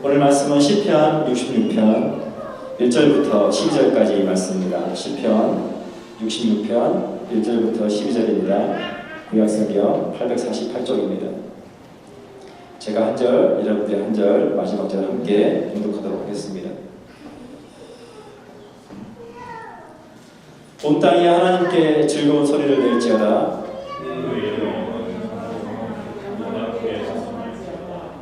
오늘 말씀은 시편 66편 1절부터 12절까지 말씀입니다. 시편 66편 1절부터 12절입니다. 구약성경 848쪽입니다. 제가 한 절, 여러분들이 한 절, 마지막 절 함께 봉독하도록 하겠습니다. 온 땅이 하나님께 즐거운 소리를 낼지어다.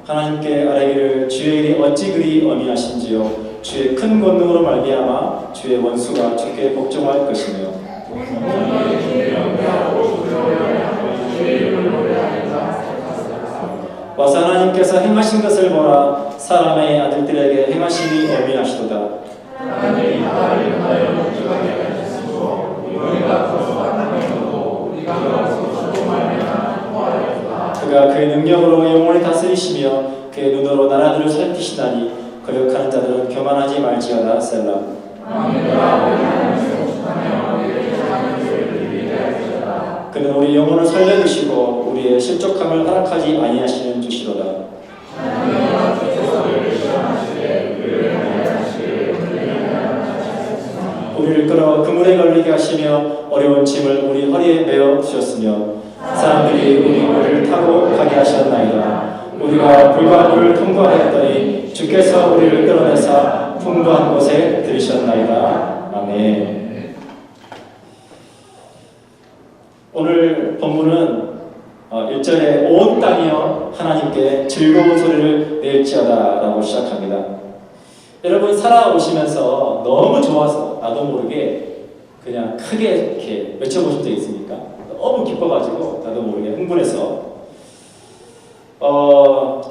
하나님께 아뢰기를 주의 일이 어찌 그리 어미하신지요. 주의 큰 권능으로 말미암아 주의 원수가 주께 복종할 것이며 와서 하나님께서 행하신 것을 보라. 사람의 아들들에게 행하심이 어미하시도다. 하나님이 나라를 인하여 목적하게 하셨으므로 우리가 거듭나면서도 우리가 거듭나고 말미암아 통하였다. 그가 그의 능력으로 영원히 다스리시며 그의 눈으로 나라들을 살피시나니 거역하는 자들은 교만하지 말지어다. 셀라. 그는 우리 영혼을 살려주시고 우리의 실족함을 허락하지 아니하시는 주시로다. 우리를 끌어 그물에 걸리게 하시며 어려운 짐을 우리 허리에 메어 주셨으며 사람들이 우리 머리를 타고 가게 하셨나이다. 우리가 불과 물을 통과하였더니 주께서 우리를 끌어내사 풍부한 곳에 들이셨나이다. 아멘. 오늘 본문은 1절에 온 땅이여 하나님께 즐거운 소리를 낼지어다 라고 시작합니다. 여러분 살아오시면서 너무 좋아서 나도 모르게 그냥 크게 이렇게 외쳐보신 적 있습니까? 너무 기뻐가지고 나도 모르게 흥분해서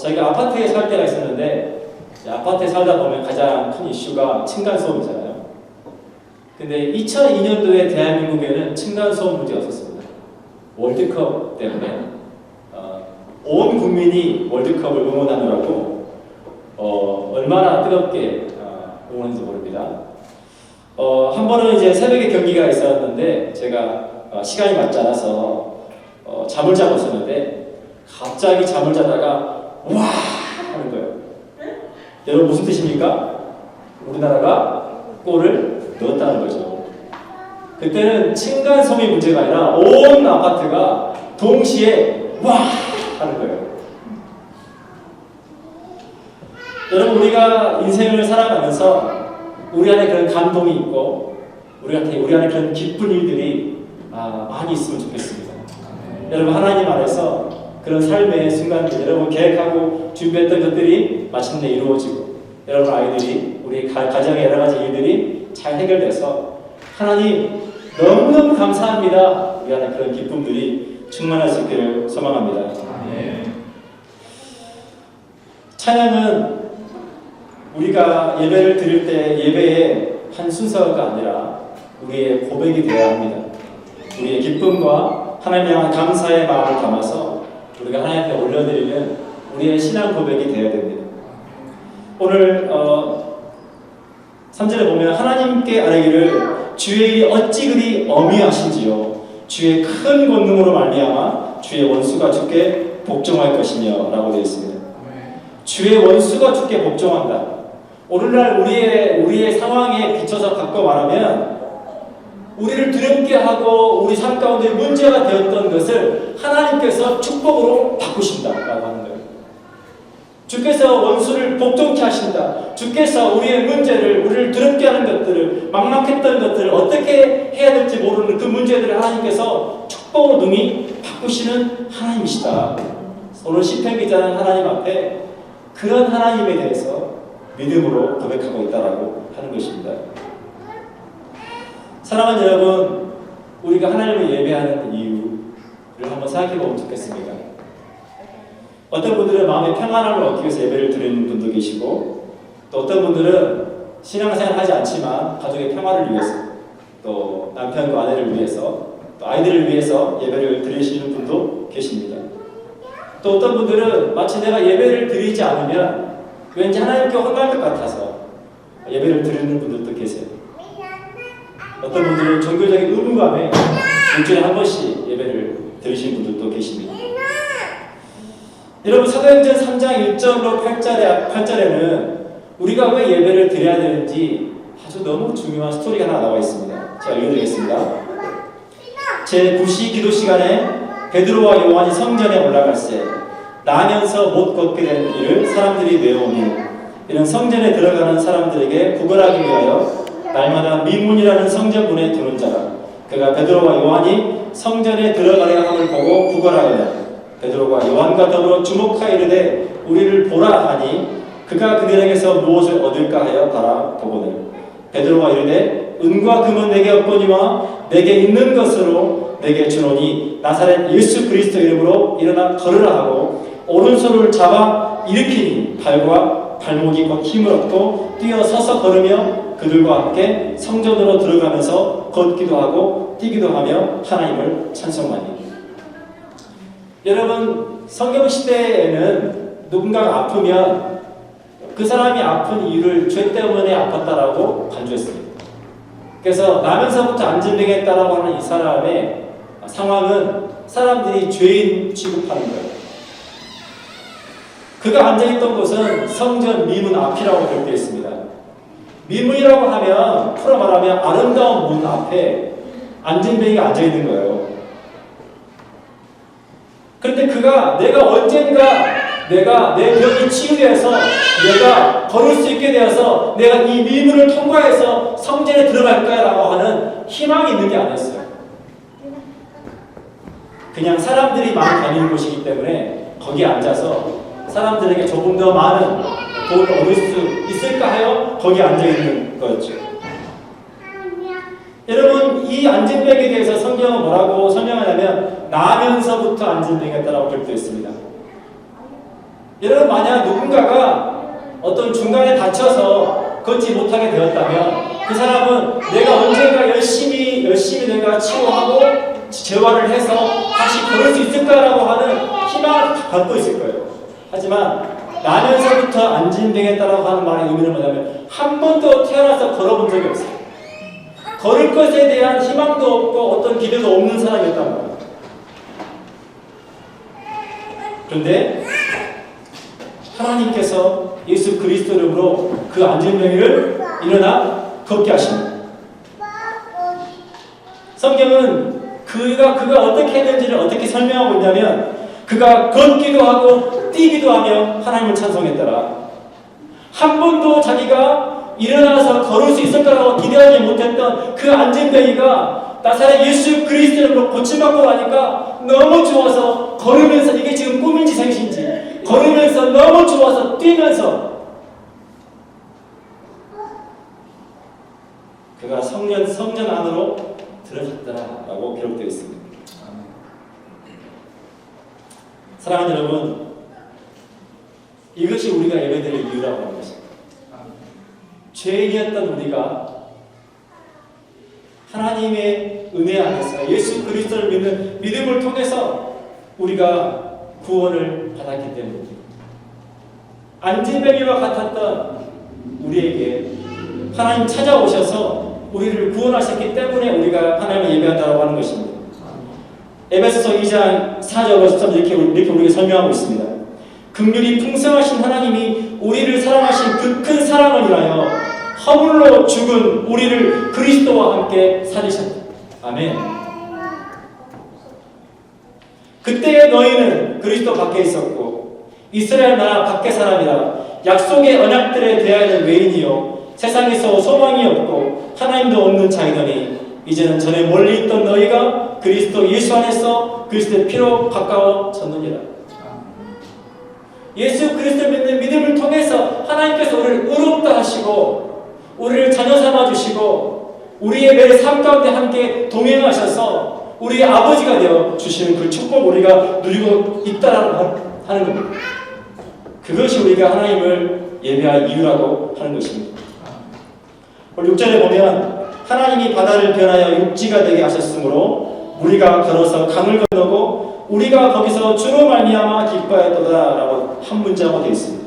저희가 아파트에 살 때가 있었는데 아파트에 살다 보면 가장 큰 이슈가 층간소음이잖아요. 근데 2002년도에 대한민국에는 층간소음 문제가 없었습니다. 월드컵 때문에 온 국민이 월드컵을 응원하느라고 얼마나 뜨겁게 응원했는지 모릅니다. 한 번은 이제 새벽에 경기가 있었는데 제가 시간이 맞지 않아서 잠을 자고 있었는데 갑자기 잠을 자다가 와 하는 거예요. 여러분 무슨 뜻입니까? 우리나라가 골을 넣었다는 거죠. 그때는 층간소음이 문제가 아니라 온 아파트가 동시에 와 하는 거예요. 여러분 우리가 인생을 살아가면서 우리 안에 그런 감동이 있고 우리 안에 그런 기쁜 일들이 많이 있으면 좋겠습니다. 여러분 하나님 안에서 그런 삶의 순간들 여러분 계획하고 준비했던 것들이 마침내 이루어지고 여러분 아이들이 우리 가정의 여러 가지 일들이 잘 해결돼서 하나님 너무너무 감사합니다. 우리 안에 그런 기쁨들이 충만할 수 있기를 소망합니다. 찬양은 우리가 예배를 드릴 때 예배의 한 순서가 아니라 우리의 고백이 되어야 합니다. 우리의 기쁨과 하나님에 대한 감사의 마음을 담아서 우리가 하나님 앞에 올려드리는 우리의 신앙 고백이 되어야 됩니다. 오늘 3절에 보면 하나님께 아뢰기를 주의 일이 어찌 그리 어미하신지요. 주의 큰 권능으로 말미암아 주의 원수가 주께 복종할 것이며 라고 되어 있습니다. 주의 원수가 주께 복종한다. 오늘날 우리의 상황에 비춰서 갖고 말하면 우리를 두렵게 하고 우리 삶 가운데 문제가 되었던 것을 하나님께서 축복으로 바꾸신다라고 하는 거예요. 주께서 원수를 복종케 하신다. 주께서 우리의 문제를, 우리를 두렵게 하는 것들을, 막막했던 것들을 어떻게 해야 될지 모르는 그 문제들을 하나님께서 축복으로 능히 바꾸시는 하나님이시다. 오늘 시편 기자는 하나님 앞에 그런 하나님에 대해서 믿음으로 고백하고 있다라고 하는 것입니다. 사랑하는 여러분, 우리가 하나님을 예배하는 이유를 한번 생각해 보면 좋겠습니다. 어떤 분들은 마음의 평안함을 얻기 위해서 예배를 드리는 분도 계시고 또 어떤 분들은 신앙생활을 하지 않지만 가족의 평화를 위해서 또 남편과 아내를 위해서 또 아이들을 위해서 예배를 드리시는 분도 계십니다. 또 어떤 분들은 마치 내가 예배를 드리지 않으면 왠지 하나님께 혼날 것 같아서 예배를 드리는 분들도 계세요. 어떤 분들은 종교적인 의무감에 일주일에 한 번씩 예배를 드리시는 분들도 계십니다. 여러분 사도행전 3장 1절로 8절에는 우리가 왜 예배를 드려야 되는지 아주 너무 중요한 스토리가 하나 나와 있습니다. 제가 읽어드리겠습니다. 제9시 기도 시간에 베드로와 요한이 성전에 올라갈새 나면서 못 걷게 된 일을 사람들이 외우니 이는 성전에 들어가는 사람들에게 구걸하기 위하여 날마다 미문이라는 성전문에 두는 자라. 그가 베드로와 요한이 성전에 들어가려 함을 보고 구걸하여 베드로가 요한과 더불어 주목하여 이르되 우리를 보라 하니 그가 그들에게서 무엇을 얻을까 하여 바라보거늘 베드로가 이르되 은과 금은 내게 없거니와 내게 있는 것으로 내게 주노니 나사렛 예수 그리스도 이름으로 일어나 걸으라 하고 오른손을 잡아 일으키니 발과 발목이 곧 힘을 얻고 뛰어 서서 걸으며 그들과 함께 성전으로 들어가면서 걷기도 하고 뛰기도 하며 하나님을 찬송하니. 여러분 성경 시대에는 누군가가 아프면 그 사람이 아픈 이유를 죄 때문에 아팠다라고 간주했습니다. 그래서 나면서부터 안진뱅했다라고 하는 이 사람의 상황은 사람들이 죄인 취급하는 거예요. 그가 앉아있던 곳은 성전 미문 앞이라고 기록되어 있습니다. 미문이라고 하면 풀어 말하면 아름다운 문 앞에 안진뱅이가 앉아있는 거예요. 그런데 그가 내가 언젠가 내가 내 병이 치유되어서 내가 걸을 수 있게 되어서 내가 이 미문을 통과해서 성전에 들어갈 거야라고 하는 희망이 있는 게 아니었어요. 그냥 사람들이 많이 다니는 곳이기 때문에 거기에 앉아서 사람들에게 조금 더 많은 도움을 얻을 수 있을까 하여 거기에 앉아있는 거였죠. 여러분 이 안진뱅이에 대해서 성경은 뭐라고 설명하냐면 나면서부터 안진뱅이였다라고 기록되어 있습니다. 여러분 만약 누군가가 어떤 중간에 다쳐서 걷지 못하게 되었다면 그 사람은 내가 언젠가 열심히 내가 치료하고 재활을 해서 다시 걸을 수 있을까라고 하는 희망을 갖고 있을 거예요. 하지만 나면서부터 안진뱅이였다라고 하는 말의 의미는 뭐냐면 한 번도 태어나서 걸어본 적이 없어요. 걸을 것에 대한 희망도 없고 어떤 기대도 없는 사람이었단 말이에요. 그런데 하나님께서 예수 그리스도 이름으로 그 안진뱅이를 일어나 걷게 하십니다. 성경은 그가 어떻게 했는지를 어떻게 설명하고 있냐면 그가 걷기도 하고 뛰기도 하며 하나님을 찬송했더라. 한 번도 자기가 일어나서 걸을 수 있을 거라고 기대하지 못했던 그 안진뱅이가 나사렛 예수 그리스도로 고침받고 나니까 너무 좋아서 걸으면서 이게 지금 꿈인지 생신지 걸으면서 너무 좋아서 뛰면서 그가 성전 안으로 들어갔더라라고 기록되어 있습니다. 사랑하는 여러분, 이것이 우리가 예배드릴 이유라고 하는 것입니다. 죄인이었던 우리가 하나님의 은혜 안에서 예수 그리스도를 믿는 믿음을 통해서 우리가 구원을 받았기 때문입니다. 안진뱅이와 같았던 우리에게 하나님 찾아오셔서 우리를 구원하셨기 때문에 우리가 하나님을 예배한다고 하는 것입니다. 에베소서 2장 4절 5절 이렇게 우리에게 설명하고 있습니다. 긍휼이 풍성하신 하나님이 우리를 사랑하신 그 큰 사랑을 인하여 허물로 죽은 우리를 그리스도와 함께 살리셨다. 아멘. 그때의 너희는 그리스도 밖에 있었고 이스라엘 나라 밖의 사람이라 약속의 언약들에 대하여는 외인이요 세상에서 소망이 없고 하나님도 없는 자이더니 이제는 전에 멀리 있던 너희가 그리스도 예수 안에서 그리스도의 피로 가까워졌느니라. 예수 그리스도 믿는 믿음을 통해서 하나님께서 우리를 의롭다 하시고 우리를 자녀 삼아 주시고 우리의 매 삶 가운데 함께 동행하셔서 우리의 아버지가 되어 주시는 그 축복 우리가 누리고 있다라고 하는 겁니다. 그것이 우리가 하나님을 예배할 이유라고 하는 것입니다. 오늘 6절에 보면 하나님이 바다를 변하여 육지가 되게 하셨으므로 우리가 걸어서 강을 건너고 우리가 거기서 주로 말미암아 기뻐했도다라고 한 문자가 되어 있습니다.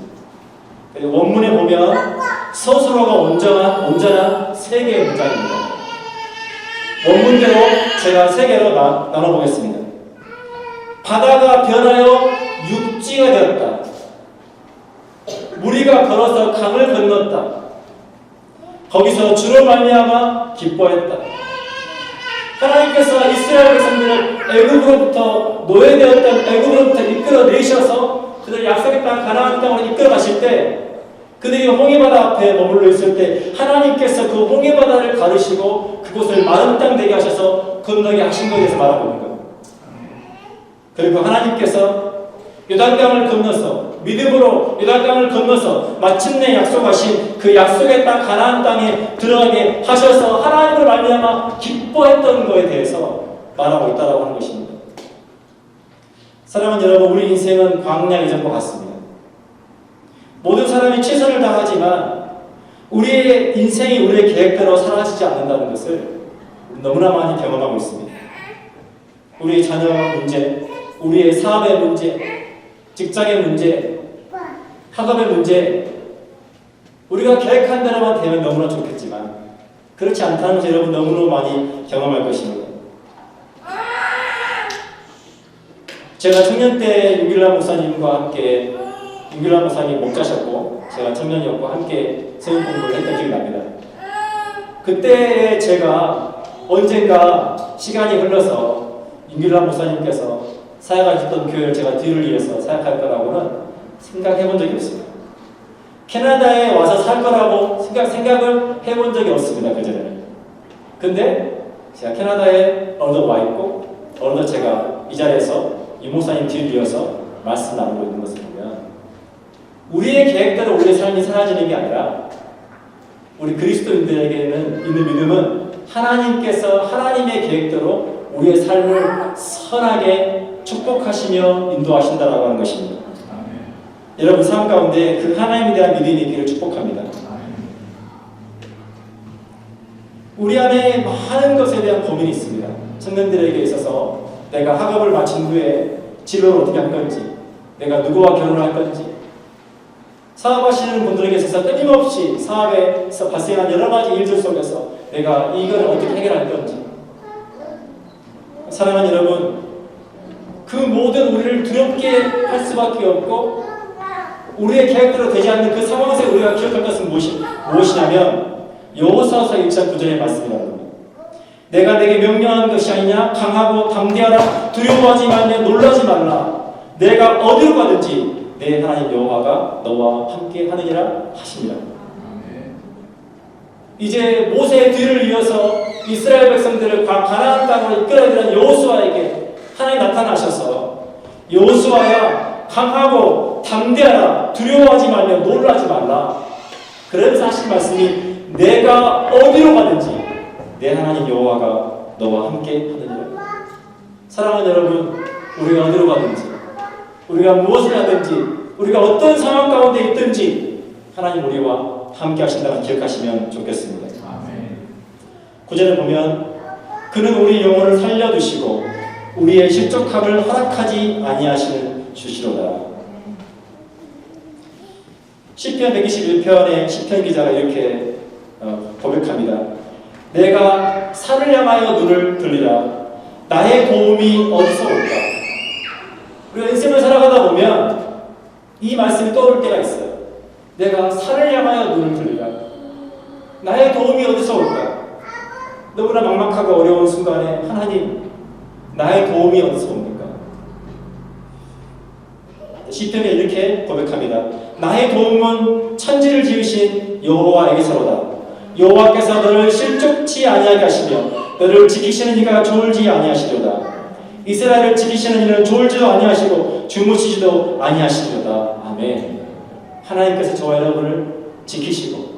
원문에 보면 서술어가 온전한 세 개의 문장입니다. 원문대로 제가 세 개로 나눠보겠습니다. 바다가 변하여 육지가 되었다. 무리가 걸어서 강을 건넜다. 거기서 주로 말미암아 기뻐했다. 하나님께서 이스라엘 백성들을 애굽으로부터 노예되었던 애굽으로부터 이끌어내셔서 그들 약속의 땅 가나안 땅으로 이끌어 가실 때 그들이 홍해바다 앞에 머물러 있을 때 하나님께서 그 홍해바다를 가르시고 그곳을 마른 땅 되게 하셔서 건너게 하신 것에 대해서 말하고 있는 거예요. 그리고 하나님께서 요단강을 건너서 믿음으로 요단강을 건너서 마침내 약속하신 그 약속의 땅 가나안 땅에 들어가게 하셔서 하나님을 말미암아 기뻐했던 것에 대해서 말하고 있다라고 하는 것입니다. 사랑하는 여러분, 우리 인생은 광야 이전과 같습니다. 모든 사람이 최선을 다하지만 우리의 인생이 우리의 계획대로 사라지지 않는다는 것을 너무나 많이 경험하고 있습니다. 우리의 자녀 문제, 우리의 사업의 문제, 직장의 문제, 학업의 문제, 우리가 계획한 대로만 되면 너무나 좋겠지만 그렇지 않다는 것을 여러분 너무나 많이 경험할 것입니다. 제가 청년 때 윤길라 목사님과 함께, 윤길라 목사님 목자셨고 제가 청년이었고 함께 세운 공부를 했던 기억이 납니다. 그때 제가 언젠가 시간이 흘러서 윤길라 목사님께서 사역하셨던 교회를 제가 뒤를 이어서 사역할 거라고는 생각해 본 적이 없습니다. 캐나다에 와서 살 거라고 생각을 해본 적이 없습니다. 그전에는. 근데 제가 캐나다에 어느덧 와 있고 어느덧 제가 이 자리에서 이 목사님 뒤를 이어서 말씀 나누고 있는 것을 보면 우리의 계획대로 우리의 삶이 사라지는 게 아니라 우리 그리스도인들에게는 있는 믿음은 하나님께서 하나님의 계획대로 우리의 삶을 선하게 축복하시며 인도하신다라고 하는 것입니다. 아멘. 여러분 삶 가운데 그 하나님에 대한 믿음이 있기를 축복합니다. 아멘. 우리 안에 많은 것에 대한 고민이 있습니다. 청년들에게 있어서 내가 학업을 마친 후에 진로를 어떻게 할 건지, 내가 누구와 결혼을 할 건지, 사업하시는 분들에게 있어서 끊임없이 사업에서 발생한 여러 가지 일들 속에서 내가 이걸 어떻게 해결할 건지. 사랑하는 여러분, 그 모든 우리를 두렵게 할 수밖에 없고 우리의 계획대로 되지 않는 그 상황에서 우리가 기억할 것은 무엇이냐면 여호수아서 1장 9절의 말씀이라는 겁니다. 내가 내게 명령한 것이 아니냐? 강하고 담대하라. 두려워하지 말며 놀라지 말라. 내가 어디로 가든지 내 하나님 여호와가 너와 함께 하느니라 하시니라. 이제 모세의 뒤를 이어서 이스라엘 백성들을 가나안 땅으로 이끌어내는 여호수아에게 하나님 나타나셔서 여호수아야 강하고 담대하라. 두려워하지 말며 놀라지 말라. 그러면서 하신 말씀이 내가 어디로 가든지 내 하나님 여호와가 너와 함께 하느니라. 사랑하는 여러분, 우리가 어디로 가든지 우리가 무엇을 하든지 우리가 어떤 상황 가운데 있든지 하나님 우리와 함께 하신다는 기억하시면 좋겠습니다. 9절에 보면 그는 우리 영혼을 살려두시고 우리의 실족함을 허락하지 아니하시는 주시로다. 시편 121편의 시편 기자가 이렇게 고백합니다. 내가 산을 향하여 눈을 들리라. 나의 도움이 어디서 올까? 우리가 인생을 살아가다 보면 이 말씀이 떠오를 때가 있어요. 내가 산을 향하여 눈을 들리라. 나의 도움이 어디서 올까? 너무나 막막하고 어려운 순간에 하나님, 나의 도움이 어디서 옵니까? 시편에 이렇게 고백합니다. 나의 도움은 천지를 지으신 여호와에게서로다. 여호와께서 너를 실족치 아니하게 하시며 너를 지키시는 이가 졸지 아니하시려다. 이스라엘을 지키시는 이는 졸지도 아니하시고 주무시지도 아니하시려다. 아멘. 하나님께서 저와 여러분을 지키시고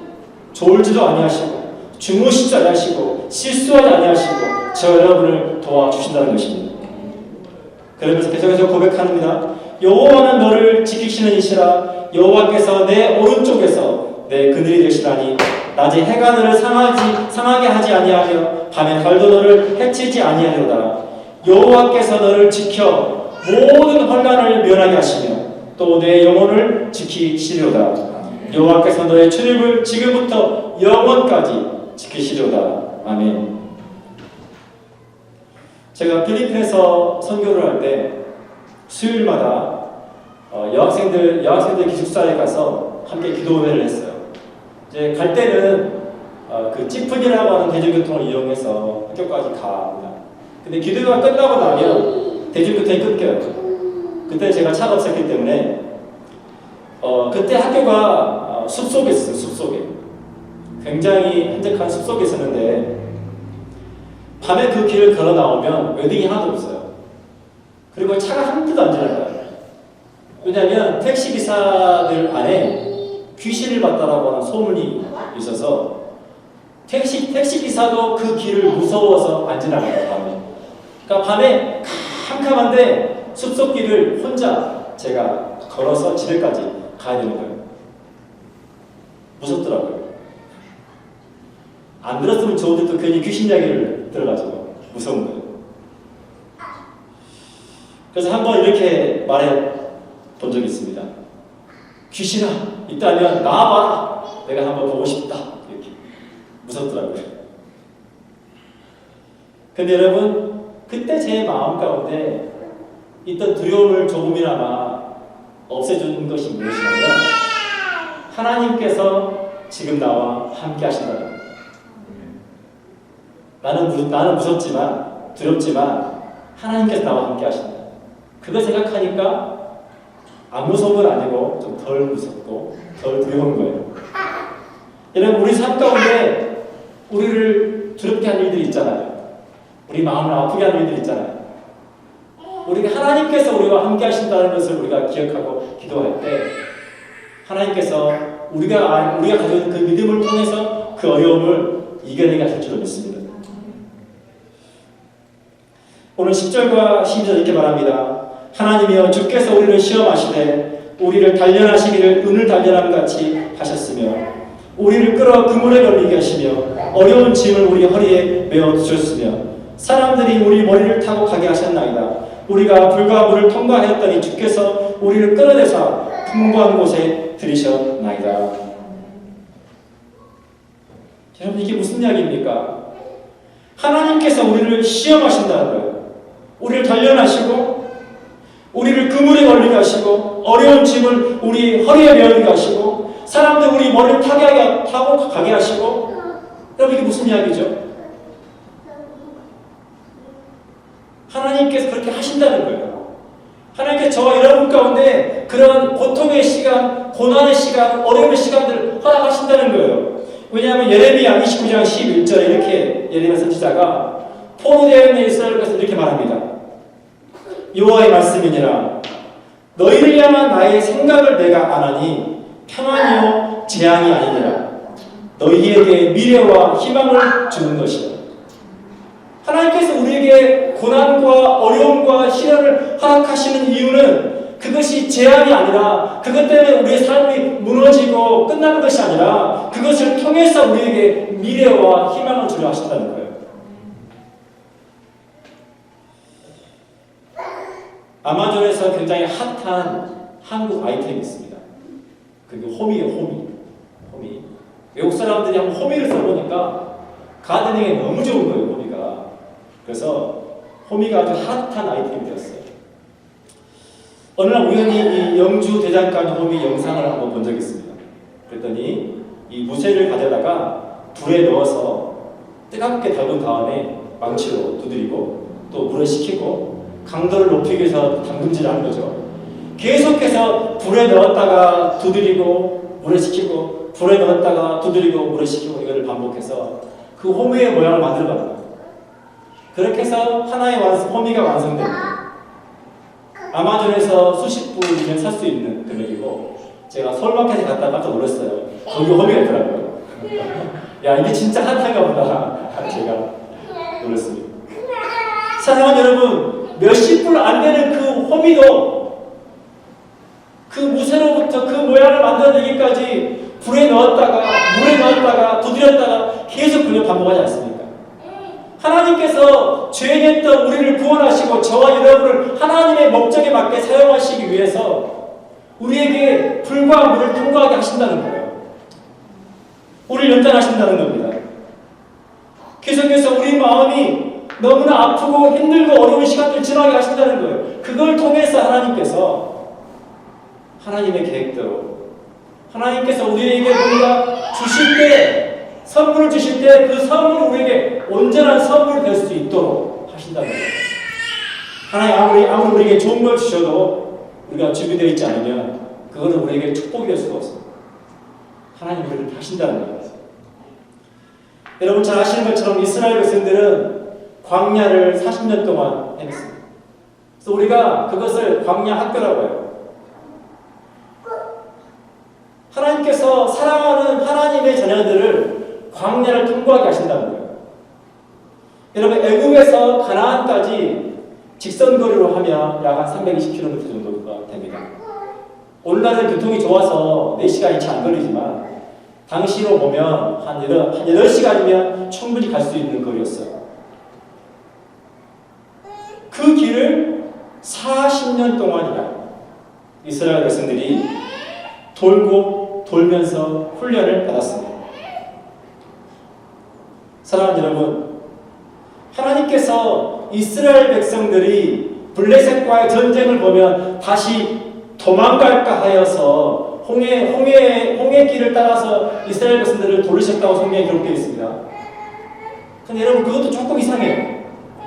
졸지도 아니하시고 주무시지 아니하시고 실수하지 아니하시고 저와 여러분을 도와주신다는 것입니다. 그러면서 계속해서 고백합니다. 여호와는 너를 지키시는 이시라. 여호와께서 내 오른쪽에서 내 그늘이 되시라니 낮에 해가 너를 상하게 하지 아니하며 밤에 달도 너를 해치지 아니하리로다. 여호와께서 너를 지켜 모든 환난을 면하게 하시며 또 내 영혼을 지키시리로다. 여호와께서 너의 출입을 지금부터 영원까지 지키시리로다. 아멘. 제가 필리핀에서 선교를 할 때 수요일마다 여학생들 기숙사에 가서 함께 기도회를 했어요. 이제 갈 때는 그 찌푼이라고 하는 대중교통을 이용해서 학교까지 갑니다. 근데 기도회가 끝나고 나면 대중교통이 끊겨요. 그때 제가 차가 없었기 때문에 그때 학교가 숲속에 있었어요. 숲속에. 굉장히 한적한 숲속에 있었는데 밤에 그 길을 걸어 나오면 웨딩이 하나도 없어요. 그리고 차가 한 대도 안 지나가요. 왜냐하면 택시기사들 안에 귀신을 봤다라고 하는 소문이 있어서 택시기사도 그 길을 무서워서 안 지나가요. 밤에. 그러니까 밤에 캄캄한데 숲속길을 혼자 제가 걸어서 집에까지 가야 되는 거예요. 무섭더라고요. 안 들었으면 좋은데 또 괜히 귀신 이야기를 들어가지고 무서운 거예요. 그래서 한번 이렇게 말해 본 적이 있습니다. 귀신아, 있다면 나와봐라. 내가 한번 보고 싶다. 이렇게 무섭더라고요. 근데 여러분, 그때 제 마음 가운데 있던 두려움을 조금이나마 없애준 것이 무엇이냐면 하나님께서 지금 나와 함께 하신다는 거예요. 나는 무섭지만 두렵지만 하나님께서 나와 함께 하신다. 그거 생각하니까 안 무서운 건 아니고 좀 덜 무섭고 덜 두려운 거예요. 여러분, 우리 삶 가운데 우리를 두렵게 하는 일들이 있잖아요. 우리 마음을 아프게 하는 일들이 있잖아요. 우리가 하나님께서 우리와 함께 하신다는 것을 우리가 기억하고 기도할 때 하나님께서 우리가 가지고 있는 그 믿음을 통해서 그 어려움을 이겨내게 하실 줄로 믿습니다. 오늘 10절과 12절 이렇게 말합니다. 하나님이여 주께서 우리를 시험하시되 우리를 단련하시기를 은을 단련함 같이 하셨으며 우리를 끌어 그물에 걸리게 하시며 어려운 짐을 우리 허리에 메어 두셨으며 사람들이 우리 머리를 타고 가게 하셨나이다. 우리가 불과 물을 통과하였더니 주께서 우리를 끌어내사 풍부한 곳에 들이셨나이다. 여러분, 이게 무슨 이야기입니까? 하나님께서 우리를 시험하신다는 거예요. 우리를 단련하시고 우리를 그물에 걸리게 하시고 어려운 짐을 우리 허리에 메어리게 하시고 사람들 우리 머리를 타고 가게 하시고. 여러분, 이게 무슨 이야기죠? 하나님께서 그렇게 하신다는 거예요. 하나님께서 저와 여러분 가운데 그런 고통의 시간, 고난의 시간, 어려움의 시간들을 허락하신다는 거예요. 왜냐하면 예레미야 29장 11절에 이렇게 예레미야 선지자가 포로되어 있는 이스라엘 것을 이렇게 말합니다. 여호와의 말씀이니라. 너희를 향한 나의 생각을 내가 아나니 평안이요 재앙이 아니니라. 너희에게 미래와 희망을 주는 것이다. 하나님께서 우리에게 고난과 어려움과 시련을 허락하시는 이유는 그것이 재앙이 아니라 그것 때문에 우리의 삶이 무너지고 끝나는 것이 아니라 그것을 통해서 우리에게 미래와 희망을 주려 하신다는 거예요. 아마존에서 굉장히 핫한 한국 아이템이 있습니다. 그게 홈이에요. 홈이. 외국 사람들이 한번 홈이를 써보니까 가드닝에 너무 좋은 거예요. 홈이가. 그래서 홈이가 아주 핫한 아이템이 되었어요. 어느 날 우연히 이 영주 대장간 홈이 영상을 한번 본 적이 있습니다. 그랬더니 이 무쇠를 가져다가 불에 넣어서 뜨겁게 달군 다음에 망치로 두드리고 또 물에 식히고 강도를 높이기 위해서 담금질을 하는 거죠. 계속해서 불에 넣었다가 두드리고 물에 식히고 불에 넣었다가 두드리고 물에 식히고 이거를 반복해서 그 호미의 모양을 만들어가는 거예요. 그렇게 해서 하나의 호미가 완성됩니다. 아마존에서 수십 불이면 살 수 있는 금액이고 제가 서울마켓에 갔다가 깜짝 놀랐어요. 거기 호미가 있더라고요. 야, 이게 진짜 핫한가 보다. 제가 놀랐습니다. 사랑하는 여러분, 몇십 불 안 되는 그 호미도 그 무쇠로부터 그 모양을 만들어내기까지 불에 넣었다가 물에 넣었다가 두드렸다가 계속 그걸 반복하지 않습니까? 하나님께서 죄인했던 우리를 구원하시고 저와 여러분을 하나님의 목적에 맞게 사용하시기 위해서 우리에게 불과 물을 통과하게 하신다는 거예요. 우리를 연단하신다는 겁니다. 계속해서 우리 마음이 너무나 아프고 힘들고 어려운 시간들을 지나게 하신다는 거예요. 그걸 통해서 하나님께서 하나님의 계획대로 하나님께서 우리에게 뭔가 주실 때, 선물을 주실 때 그 선물이 우리에게 온전한 선물이 될 수 있도록 하신다는 거예요. 하나님 아무리 우리에게 좋은 걸 주셔도 우리가 준비되어 있지 않으면 그것은 우리에게 축복이 될 수가 없습니다. 하나님 우리를 하신다는 거예요. 여러분 잘 아시는 것처럼 이스라엘 백성들은 광야를 40년 동안 헤맸습니다. 그래서 우리가 그것을 광야 학교라고 해요. 하나님께서 사랑하는 하나님의 자녀들을 광야를 통과하게 하신다는 거예요. 여러분 애굽에서 가나안까지 직선거리로 하면 약 한 320km 정도가 됩니다. 오늘날은 교통이 좋아서 4시간이 채 안 걸리지만 당시로 보면 한 8시간이면 충분히 갈 수 있는 거리였어요. 그 길을 40년 동안이나 이스라엘 백성들이 돌고 돌면서 훈련을 받았습니다. 사랑하는 여러분, 하나님께서 이스라엘 백성들이 블레셋과의 전쟁을 보면 다시 도망갈까 하여서 홍해 길을 따라서 이스라엘 백성들을 돌리셨다고 성경에 기록되어 있습니다. 근데 여러분 그것도 조금 이상해요.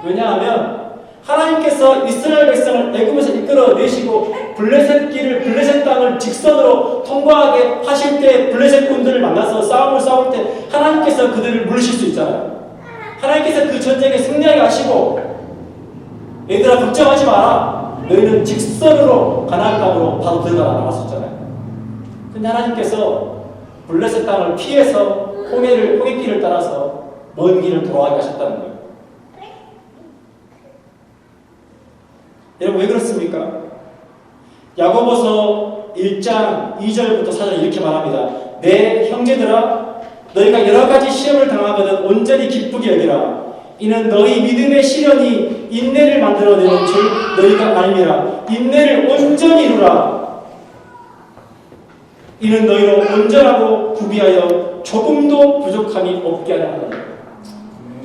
왜냐하면 하나님께서 이스라엘 백성을 애굽에서 이끌어내시고 블레셋 땅을 직선으로 통과하게 하실 때 블레셋 군들을 만나서 싸움을 싸울 때 하나님께서 그들을 물리실 수 있잖아요. 하나님께서 그 전쟁에 승리하게 하시고 얘들아 걱정하지 마라. 너희는 직선으로 가나안 땅으로 바로 들어가라고 하셨잖아요. 근데 하나님께서 블레셋 땅을 피해서 홍해길을 따라서 먼 길을 돌아가게 하셨다는 거예요. 여러분 왜 그렇습니까? 야고보서 1장 2절부터 4절 이렇게 말합니다. 내 형제들아 너희가 여러 가지 시험을 당하거든 온전히 기쁘게 여기라. 이는 너희 믿음의 시련이 인내를 만들어내는 줄 너희가 알미라. 인내를 온전히 이루라. 이는 너희로 온전하고 구비하여 조금도 부족함이 없게 하려 하노라.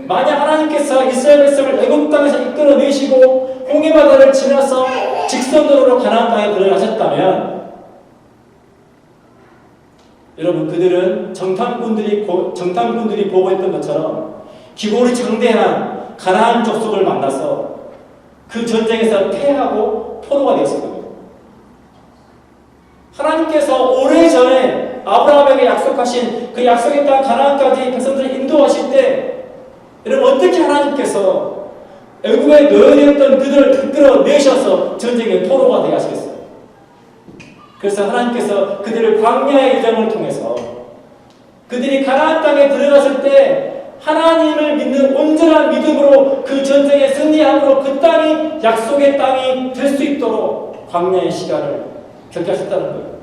만약 하나님께서 이스라엘 백성을 애굽 땅에서 이끌어내시고 홍해 바다를 지나서 직선도로로 가나안 땅에 들어가셨다면 여러분 그들은 정탐꾼들이 보고했던 것처럼 기골이 장대한 가나안 족속을 만나서 그 전쟁에서 패하고 포로가 되었을 겁니다. 하나님께서 오래전에 아브라함에게 약속하신 그 약속의 땅 가나안까지 백성들을 인도하실 때 여러분 어떻게 하나님께서 애굽에 놓여있던 그들을 이끌어내셔서 전쟁의 포로가 되게 하시겠어요? 그래서 하나님께서 그들을 광야의 여정을 통해서 그들이 가나안 땅에 들어갔을 때 하나님을 믿는 온전한 믿음으로 그 전쟁에 승리함으로 그 땅이 약속의 땅이 될 수 있도록 광야의 시간을 겪게 하셨다는 거예요.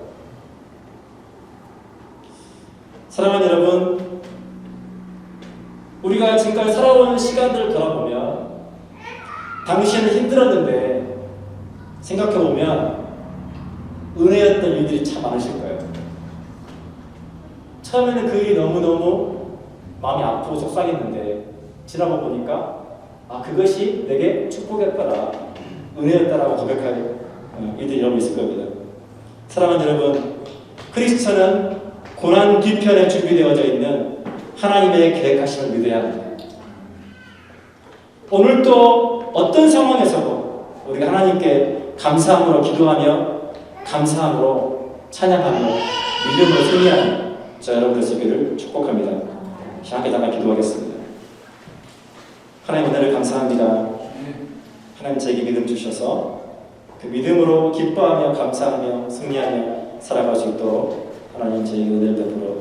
사랑하는 여러분, 우리가 지금까지 살아온 시간들을 돌아보면 당시에는 힘들었는데 생각해보면 은혜였던 일들이 참 많으실 거예요. 처음에는 그 일이 너무너무 마음이 아프고 속상했는데 지나고 보니까 그것이 내게 축복이었더라, 은혜였다라고 고백할 일들이 여러분 있을 겁니다. 사랑하는 여러분, 크리스천은 고난 뒤편에 준비되어져 있는 하나님의 계획하심을 믿어야 합니다. 오늘도 어떤 상황에서도 우리가 하나님께 감사함으로 기도하며 감사함으로 찬양하며 믿음으로 승리하는 저 여러분들 되기를 축복합니다. 함께 잠깐 기도하겠습니다. 하나님 은혜를 감사합니다. 하나님 저에게 믿음 주셔서 그 믿음으로 기뻐하며 감사하며 승리하며 살아갈 수 있도록 하나님 저에게 은혜를 베풀어